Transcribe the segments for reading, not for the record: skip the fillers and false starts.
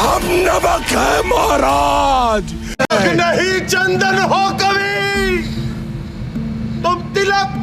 हम नमक है महाराज। नहीं चंदन हो कभी, तुम तिलक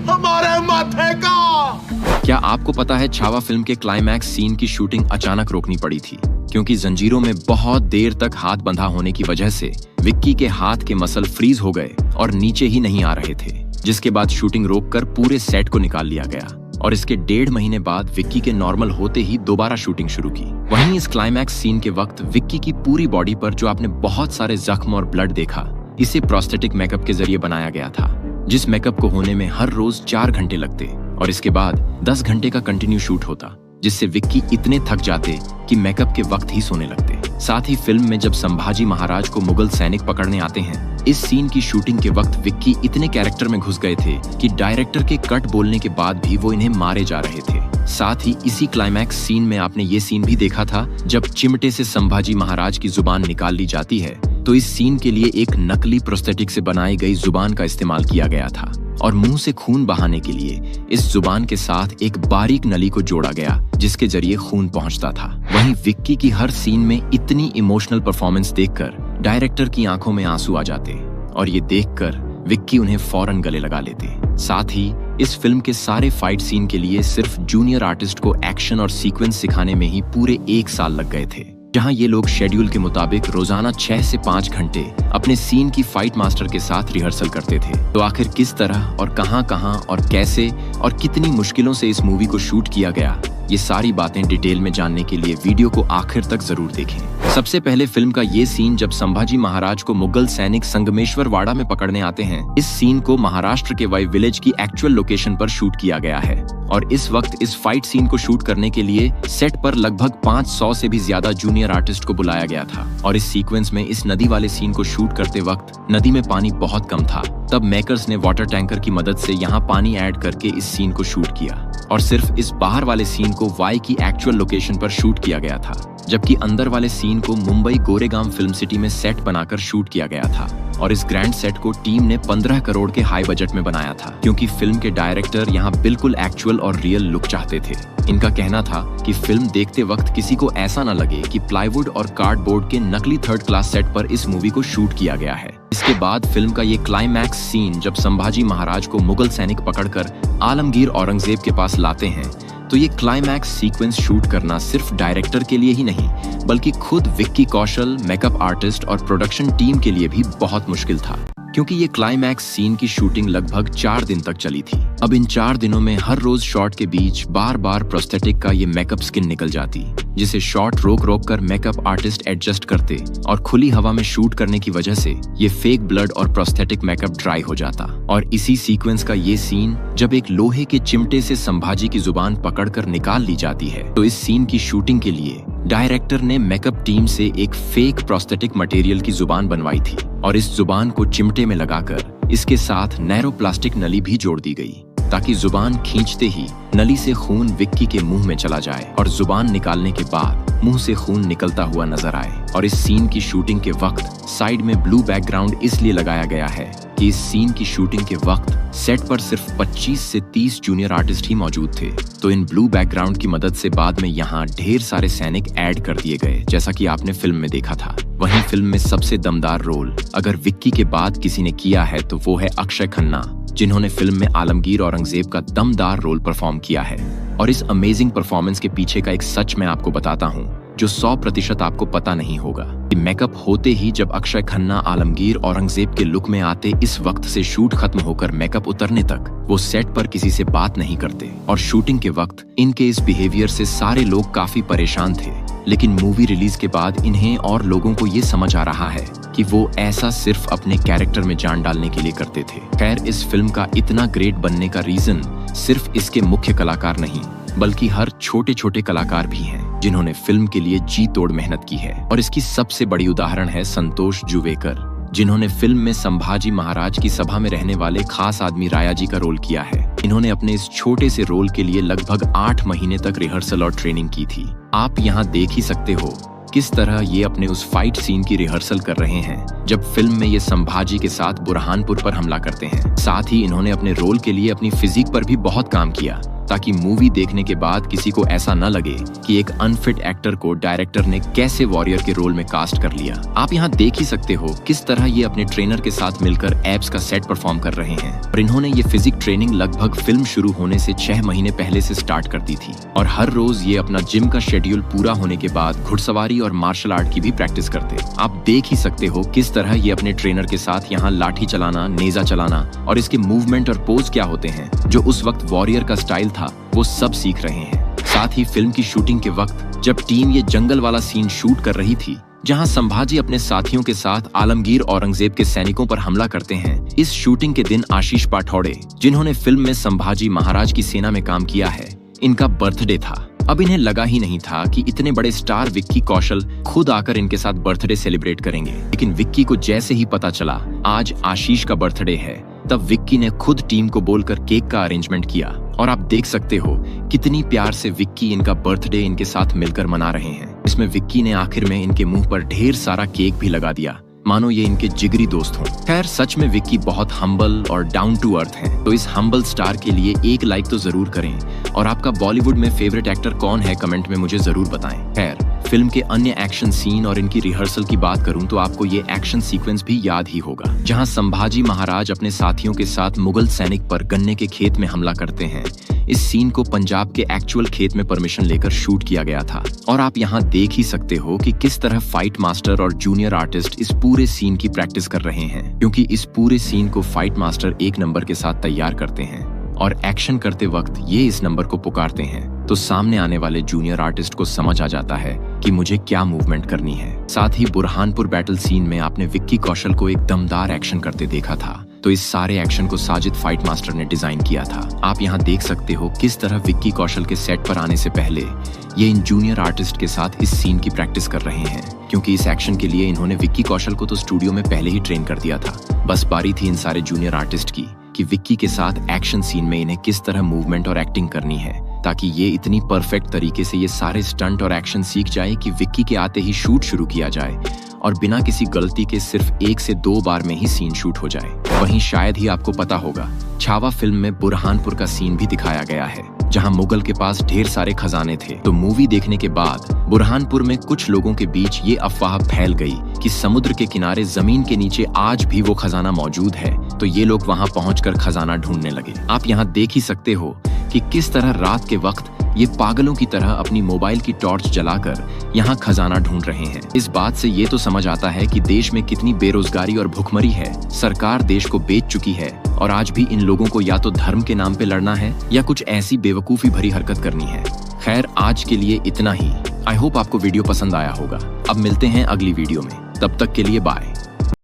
हमारे माथे का। क्या आपको पता है छावा फिल्म के क्लाइमैक्स सीन की शूटिंग अचानक रोकनी पड़ी थी क्योंकि जंजीरों में बहुत देर तक हाथ बंधा होने की वजह से विक्की के हाथ के मसल फ्रीज हो गए और नीचे ही नहीं आ रहे थे, जिसके बाद शूटिंग रोककर पूरे सेट को निकाल लिया गया और इसके 1.5 महीने बाद विक्की के नॉर्मल होते ही दोबारा शूटिंग शुरू की। वहीं इस क्लाइमैक्स सीन के वक्त विक्की की पूरी बॉडी पर जो आपने बहुत सारे जख्म और ब्लड देखा, इसे प्रोस्थेटिक मेकअप के जरिए बनाया गया था, जिस मेकअप को होने में हर रोज 4 घंटे लगते और इसके बाद 10 घंटे का कंटिन्यू शूट होता, जिससे विक्की इतने थक जाते कि मेकअप के वक्त ही सोने लगते। साथ ही फिल्म में जब संभाजी महाराज को मुगल सैनिक पकड़ने आते हैं, इस सीन की शूटिंग के वक्त विक्की इतने कैरेक्टर में घुस गए थे कि डायरेक्टर के कट बोलने के बाद भी वो इन्हें मारे जा रहे थे। साथ ही इसी क्लाइमैक्स सीन में आपने ये सीन भी देखा था जब चिमटे से संभाजी महाराज की जुबान निकाल ली जाती है, तो इस सीन के लिए एक नकली प्रोस्थेटिक से बनाई गई जुबान का इस्तेमाल किया गया था और मुंह से खून बहाने के लिए इस जुबान के साथ एक बारीक नली को जोड़ा गया जिसके जरिए खून पहुंचता था। वहीं विक्की की हर सीन में इतनी इमोशनल परफॉर्मेंस देखकर डायरेक्टर की आंखों में आंसू आ जाते और ये देखकर विक्की उन्हें फौरन गले लगा लेते। साथ ही इस फिल्म के सारे फाइट सीन के लिए सिर्फ जूनियर आर्टिस्ट को एक्शन और सीक्वेंस सिखाने में ही पूरे 1 साल लग गए थे, जहां ये लोग शेड्यूल के मुताबिक रोजाना 6 से 5 घंटे अपने सीन की फाइट मास्टर के साथ रिहर्सल करते थे। तो आखिर किस तरह और कहां और कैसे और कितनी मुश्किलों से इस मूवी को शूट किया गया, ये सारी बातें डिटेल में जानने के लिए वीडियो को आखिर तक जरूर देखें। सबसे पहले फिल्म का ये सीन जब संभाजी महाराज को मुगल सैनिक संगमेश्वर वाड़ा में पकड़ने आते हैं, इस सीन को महाराष्ट्र के वाई विलेज की एक्चुअल लोकेशन पर शूट किया गया है और इस वक्त इस फाइट सीन को शूट करने के लिए सेट पर लगभग 500 से भी ज्यादा जूनियर आर्टिस्ट को बुलाया गया था। और इस सीक्वेंस में इस नदी वाले सीन को शूट करते वक्त नदी में पानी बहुत कम था, तब मेकर्स ने वाटर टैंकर की मदद से यहाँ पानी ऐड करके इस सीन को शूट किया और सिर्फ इस बाहर वाले सीन को वाई की एक्चुअल लोकेशन पर शूट किया गया था, जबकि अंदर वाले सीन को मुंबई गोरेगांव फिल्म सिटी में सेट बनाकर शूट किया गया था। और इस ग्रैंड सेट को टीम ने 15 करोड़ के हाई बजट में बनाया था क्योंकि फिल्म के डायरेक्टर यहाँ बिल्कुल एक्चुअल और रियल लुक चाहते थे। इनका कहना था कि फिल्म देखते वक्त किसी को ऐसा न लगे कि प्लाईवुड और कार्डबोर्ड के नकली 3rd क्लास सेट पर इस मूवी को शूट किया गया है। इसके बाद फिल्म का ये क्लाइमैक्स सीन जब संभाजी महाराज को मुगल सैनिक पकड़कर आलमगीर औरंगजेब के पास लाते हैं, तो ये क्लाइमैक्स सीक्वेंस शूट करना सिर्फ डायरेक्टर के लिए ही नहीं बल्कि खुद विक्की कौशल, मेकअप आर्टिस्ट और प्रोडक्शन टीम के लिए भी बहुत मुश्किल था क्योंकि ये क्लाइमैक्स सीन की शूटिंग लगभग 4 दिन तक चली थी। अब इन 4 दिनों में हर रोज शॉट के बीच बार बार प्रोस्थेटिक का ये मेकअप स्किन निकल जाती, जिसे शॉट रोक कर मेकअप आर्टिस्ट एडजस्ट करते और खुली हवा में शूट करने की वजह से ये फेक ब्लड और प्रोस्थेटिक मेकअप ड्राई हो जाता। और इसी सीक्वेंस का ये सीन जब एक लोहे के चिमटे से संभाजी की जुबान पकड़कर निकाल ली जाती है, तो इस सीन की शूटिंग के लिए डायरेक्टर ने मेकअप टीम से एक फेक प्रोस्थेटिक मटेरियल की जुबान बनवाई थी और इस जुबान को चिमटे में लगाकर इसके साथ नैरो प्लास्टिक नली भी जोड़ दी गई ताकि जुबान खींचते ही नली से खून विक्की के मुंह में चला जाए और जुबान निकालने के बाद मुंह से खून निकलता हुआ नजर आए। और इस सीन की शूटिंग के वक्त साइड में ब्लू बैकग्राउंड इसलिए लगाया गया है कि इस सीन की शूटिंग के वक्त सेट पर सिर्फ 25 से 30 जूनियर आर्टिस्ट ही मौजूद थे, तो इन ब्लू बैकग्राउंड की मदद से बाद में यहाँ ढेर सारे सैनिक ऐड कर दिए गए, जैसा कि आपने फिल्म में देखा था। वहीं फिल्म में सबसे दमदार रोल अगर विक्की के बाद किसी ने किया है तो वो है अक्षय खन्ना, जिन्होंने फिल्म में आलमगीर औरंगजेब का दमदार रोल परफॉर्म किया है। और इस अमेजिंग परफॉर्मेंस के पीछे का एक सच मैं आपको बताता हूँ जो 100% आपको पता नहीं होगा कि मेकअप होते ही जब अक्षय खन्ना आलमगीर औरंगजेब के लुक में आते, इस वक्त से शूट खत्म होकर मेकअप उतरने तक वो सेट पर किसी से बात नहीं करते और शूटिंग के वक्त इनके इस बिहेवियर से सारे लोग काफी परेशान थे। लेकिन मूवी रिलीज के बाद इन्हें और लोगों को ये समझ आ रहा है कि वो ऐसा सिर्फ अपने कैरेक्टर में जान डालने के लिए करते थे। खैर, इस फिल्म का इतना ग्रेट बनने का रीजन सिर्फ इसके मुख्य कलाकार नहीं बल्कि हर छोटे छोटे कलाकार भी हैं जिन्होंने फिल्म के लिए जी तोड़ मेहनत की है। और इसकी सबसे बड़ी उदाहरण है संतोष जुवेकर, जिन्होंने फिल्म में संभाजी महाराज की सभा में रहने वाले खास आदमी राया जी का रोल किया है। इन्होंने अपने इस छोटे से रोल के लिए लगभग 8 महीने तक रिहर्सल और ट्रेनिंग की थी। आप यहाँ देख ही सकते हो किस तरह ये अपने उस फाइट सीन की रिहर्सल कर रहे हैं जब फिल्म में ये संभाजी के साथ बुरहानपुर पर हमला करते हैं। साथ ही इन्होंने अपने रोल के लिए अपनी फिजिक पर भी बहुत काम किया ताकि मूवी देखने के बाद किसी को ऐसा न लगे कि एक अनफिट एक्टर को डायरेक्टर ने कैसे वॉरियर के रोल में कास्ट कर लिया। आप यहाँ देख ही सकते हो किस तरह ये अपने ट्रेनर के साथ मिलकर एब्स का सेट परफॉर्म कर रहे हैं और इन्होंने ये फिजिक ट्रेनिंग लगभग फिल्म शुरू होने से 6 महीने पहले से स्टार्ट कर दी थी और हर रोज ये अपना जिम का शेड्यूल पूरा होने के बाद घुड़सवारी और मार्शल आर्ट की भी प्रैक्टिस करते। आप देख ही सकते हो किस तरह ये अपने ट्रेनर के साथ यहाँ लाठी चलाना, नेजा चलाना और इसके मूवमेंट और पोज क्या होते हैं जो उस वक्त वॉरियर का स्टाइल था वो सब सीख रहे हैं। साथ ही फिल्म की शूटिंग के वक्त जब टीम ये जंगल वाला सीन शूट कर रही थी जहां संभाजी अपने साथियों के साथ आलमगीर औरंगजेब के सैनिकों पर हमला करते हैं, इस शूटिंग के दिन आशीष पाठौड़े, जिन्होंने फिल्म में संभाजी महाराज की सेना में काम किया है, इनका बर्थडे था। अब इन्हें लगा ही नहीं था कि इतने बड़े स्टार विक्की कौशल खुद आकर इनके साथ बर्थडे सेलिब्रेट करेंगे, लेकिन विक्की को जैसे ही पता चला आज आशीष का बर्थडे है, तब विक्की ने खुद टीम को बोलकर केक का अरेंजमेंट किया और आप देख सकते हो कितनी प्यार से विक्की इनका बर्थडे इनके साथ मिलकर मना रहे हैं। इसमें विक्की ने आखिर में इनके मुंह पर ढेर सारा केक भी लगा दिया, मानो ये इनके जिगरी दोस्त हों। खैर सच में विक्की बहुत हम्बल और डाउन टू अर्थ हैं, तो इस हम्बल स्टार के लिए एक लाइक तो जरूर करें और आपका बॉलीवुड में फेवरेट एक्टर कौन है कमेंट में मुझे जरूर बताएं। खैर फिल्म के अन्य एक्शन सीन और इनकी रिहर्सल की बात करूं तो आपको ये एक्शन सीक्वेंस भी याद ही होगा जहां संभाजी महाराज अपने साथियों के साथ मुगल सैनिक पर गन्ने के खेत में हमला करते हैं। इस सीन को पंजाब के एक्चुअल खेत में परमिशन लेकर शूट किया गया था और आप यहाँ देख ही सकते हो कि किस तरह फाइट मास्टर और जूनियर आर्टिस्ट इस पूरे सीन की प्रैक्टिस कर रहे हैं, क्योंकि इस पूरे सीन को फाइट मास्टर एक नंबर के साथ तैयार करते हैं और एक्शन करते वक्त ये इस नंबर को पुकारते हैं तो सामने आने वाले जूनियर आर्टिस्ट को समझ आ जाता है कि मुझे क्या मूवमेंट करनी है। साथ ही बुरहानपुर बैटल सीन में आपने विक्की कौशल को एक दमदार एक्शन करते देखा था, तो इस सारे एक्शन को साजिद फाइट मास्टर ने डिजाइन किया था। आप यहाँ देख सकते हो किस तरह विक्की कौशल के सेट पर आने से पहले ये इन जूनियर आर्टिस्ट के साथ इस सीन की प्रैक्टिस कर रहे हैं, क्योंकि इस एक्शन के लिए इन्होंने विक्की कौशल को तो स्टूडियो में पहले ही ट्रेन कर दिया था। बस बारी थी इन सारे जूनियर आर्टिस्ट की कि विक्की के साथ एक्शन सीन में इन्हें किस तरह मूवमेंट और एक्टिंग करनी है, ताकि ये इतनी परफेक्ट तरीके से ये सारे स्टंट और एक्शन सीख जाए कि विक्की के आते ही शूट शुरू किया जाए और बिना किसी गलती के सिर्फ 1 से 2 बार में ही सीन शूट हो जाए। वहीं शायद ही आपको पता होगा छावा फिल्म में बुरहानपुर का सीन भी दिखाया गया है जहां मुगल के पास ढेर सारे खजाने थे। तो मूवी देखने के बाद बुरहानपुर में कुछ लोगों के बीच ये अफवाह फैल गई कि समुद्र के किनारे जमीन के नीचे आज भी वो खजाना मौजूद है, तो ये लोग वहां पहुंचकर खजाना ढूंढने लगे। आप यहाँ देख ही सकते हो कि किस तरह रात के वक्त ये पागलों की तरह अपनी मोबाइल की टॉर्च जलाकर यहाँ खजाना ढूंढ रहे हैं। इस बात से ये तो समझ आता है कि देश में कितनी बेरोजगारी और भुखमरी है। सरकार देश को बेच चुकी है और आज भी इन लोगों को या तो धर्म के नाम पे लड़ना है या कुछ ऐसी बेवकूफी भरी हरकत करनी है। खैर आज के लिए इतना ही। आई होप आपको वीडियो पसंद आया होगा। अब मिलते हैं अगली वीडियो में, तब तक के लिए बाय।